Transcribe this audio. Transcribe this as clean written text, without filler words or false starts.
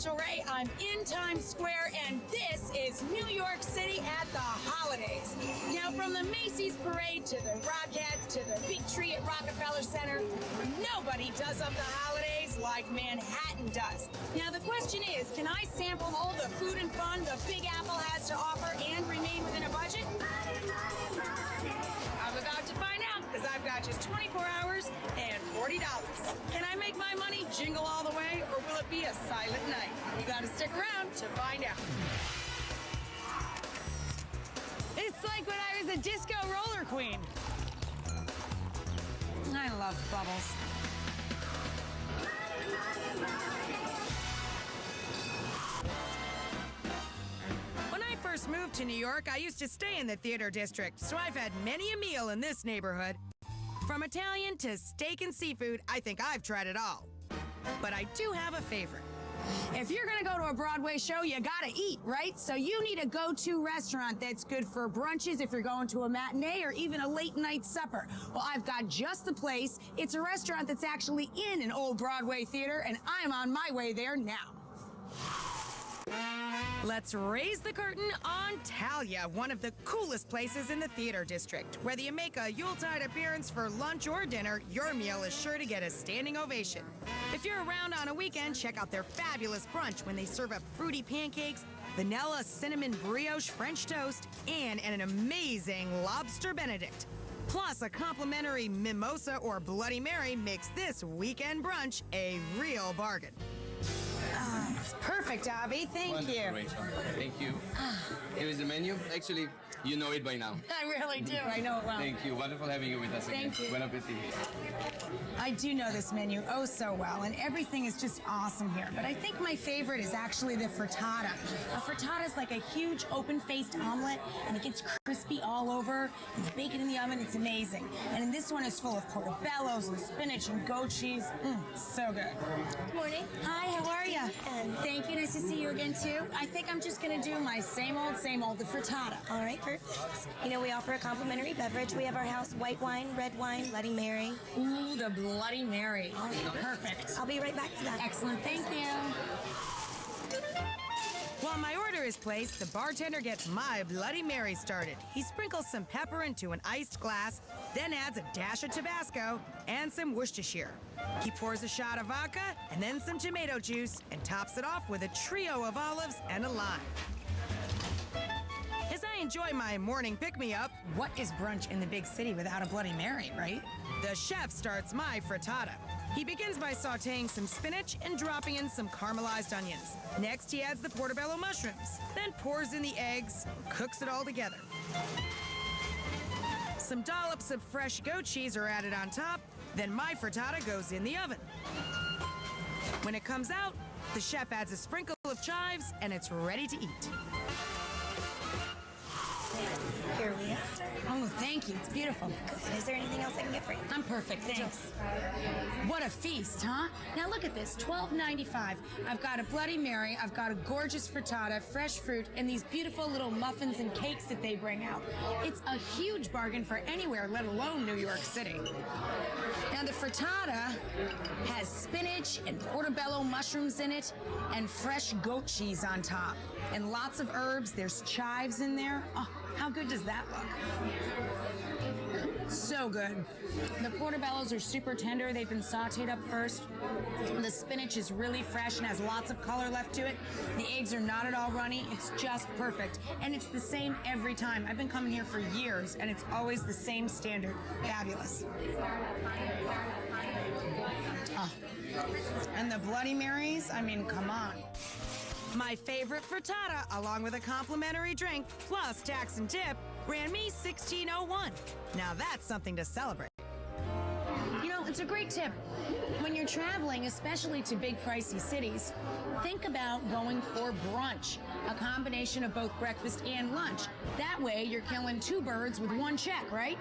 Rachael Ray. I'm in Times Square, and this is New York City at the holidays. Now, from the Macy's Parade to the Rockettes to the big tree at Rockefeller Center, nobody does up the holidays like Manhattan does. Now, the question is, can I sample all the food and fun the Big Apple has to offer and remain within a budget? I'm about to find out, because I've got just 24 hours and $40. Can I make my money jingle all the way, or will it be a silent night? You gotta stick around to find out. It's like when I was a disco roller queen. I love bubbles. When I first moved to New York, I used to stay in the theater district, so I've had many a meal in this neighborhood. From Italian to steak and seafood, I think I've tried it all. But I do have a favorite. If you're gonna go to a Broadway show, you gotta eat, right? So you need a go-to restaurant that's good for brunches if you're going to a matinee or even a late night supper. Well, I've got just the place. It's a restaurant that's actually in an old Broadway theater, and I'm on my way there now. Let's raise the curtain on Thalia, one of the coolest places in the theater district. Whether you make a Yuletide appearance for lunch or dinner, your meal is sure to get a standing ovation. If you're around on a weekend, check out their fabulous brunch when they serve up fruity pancakes, vanilla cinnamon brioche French toast, and an amazing lobster Benedict. Plus, a complimentary mimosa or Bloody Mary makes this weekend brunch a real bargain. It's perfect, Avi. Thank you. Rachel. Thank you. Here is the menu. Actually, you know it by now. I really do. I know it well. Thank you. Wonderful having you with us again. Thank you. Bon appetit. I do know this menu oh so well, and everything is just awesome here. But I think my favorite is actually the frittata. A frittata is like a huge open-faced omelet, and it gets crispy all over. You bake it in the oven. It's amazing. And this one is full of portobellos and spinach and goat cheese. So good. Good morning. Hi, how are you? And Thank you. Nice to see you again, too. I think I'm just going to do my same old, the frittata. all right, perfect. You know, we offer a complimentary beverage. We have our house white wine, red wine, Bloody Mary. Ooh, the Bloody Mary. Perfect. I'll be right back for that. Excellent. Thank you. While my order is placed, the bartender gets my Bloody Mary started. He sprinkles some pepper into an iced glass, then adds a dash of Tabasco and some Worcestershire. He pours a shot of vodka and then some tomato juice and tops it off with a trio of olives and a lime. As I enjoy my morning pick-me-up, what is brunch in the big city without a Bloody Mary, right? The chef starts my frittata. He begins by sautéing some spinach and dropping in some caramelized onions. Next, he adds the portobello mushrooms, then pours in the eggs, cooks it all together. Some dollops of fresh goat cheese are added on top, then my frittata goes in the oven. When it comes out, the chef adds a sprinkle of chives, and it's ready to eat. Here we are. Oh, thank you. It's beautiful. Good. Is there anything else I can get for you? I'm perfect, thanks. What a feast, huh? Now look at this, $12.95. I've got a Bloody Mary, I've got a gorgeous frittata, fresh fruit, and these beautiful little muffins and cakes that they bring out. It's a huge bargain for anywhere, let alone New York City. Now the frittata has spinach and portobello mushrooms in it, and fresh goat cheese on top, and lots of herbs. There's chives in there. Oh, how good does that look? So good. The portobellos are super tender. They've been sauteed up first. The spinach is really fresh and has lots of color left to it. The eggs are not at all runny. It's just perfect. And it's the same every time. I've been coming here for years, and it's always the same standard. Fabulous. Oh. And the Bloody Marys, I mean, come on. My favorite frittata, along with a complimentary drink, plus tax and tip, ran me $16.01. Now that's something to celebrate. You know, it's a great tip. When you're traveling, especially to big pricey cities, think about going for brunch, a combination of both breakfast and lunch. That way, you're killing two birds with one check, right?